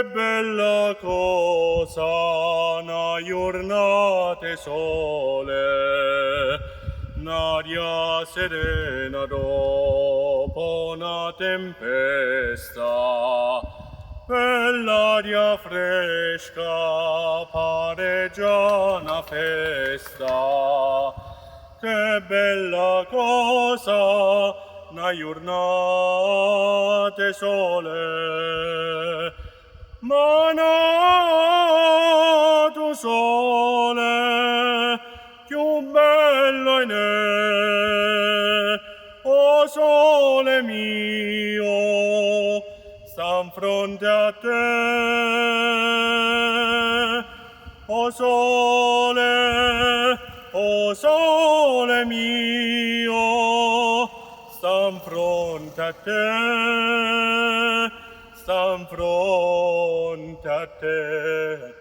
bella cosa una giornata sole, un'aria serena dopo una tempesta, quell'aria fresca pare già una festa. Che bella cosa una giornata sole, ma nato sole più bello in è, o sole mio, stan fronte a te, o sole mio, stan fronte a te, stan fronte a te.